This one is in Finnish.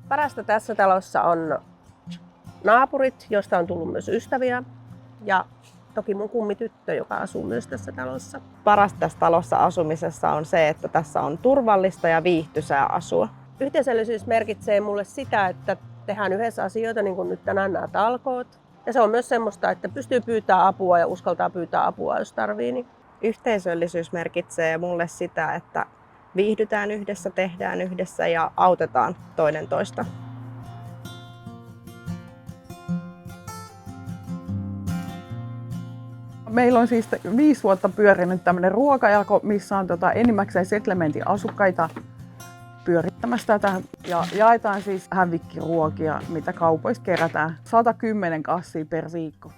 Parasta tässä talossa on naapurit, joista on tullut myös ystäviä, ja toki mun kummityttö, joka asuu myös tässä talossa. Parasta tässä talossa asumisessa on se, että tässä on turvallista ja viihtyisää asua. Yhteisöllisyys merkitsee mulle sitä, että tehdään yhdessä asioita, niin kuin nyt tänään nämä talkoot. Ja se on myös semmoista, että pystyy pyytämään apua ja uskaltaa pyytää apua, jos tarvii. Niin Yhteisöllisyys merkitsee mulle sitä, että viihdytään yhdessä, tehdään yhdessä ja autetaan toinen toista. Meillä on siis 5 vuotta pyörinyt tämmöinen ruokajako, missä on enimmäkseen settlementin asukkaita pyörittämässä tätä. Ja jaetaan siis hävikkiruokia, mitä kaupoissa kerätään. 110 kassia per viikko.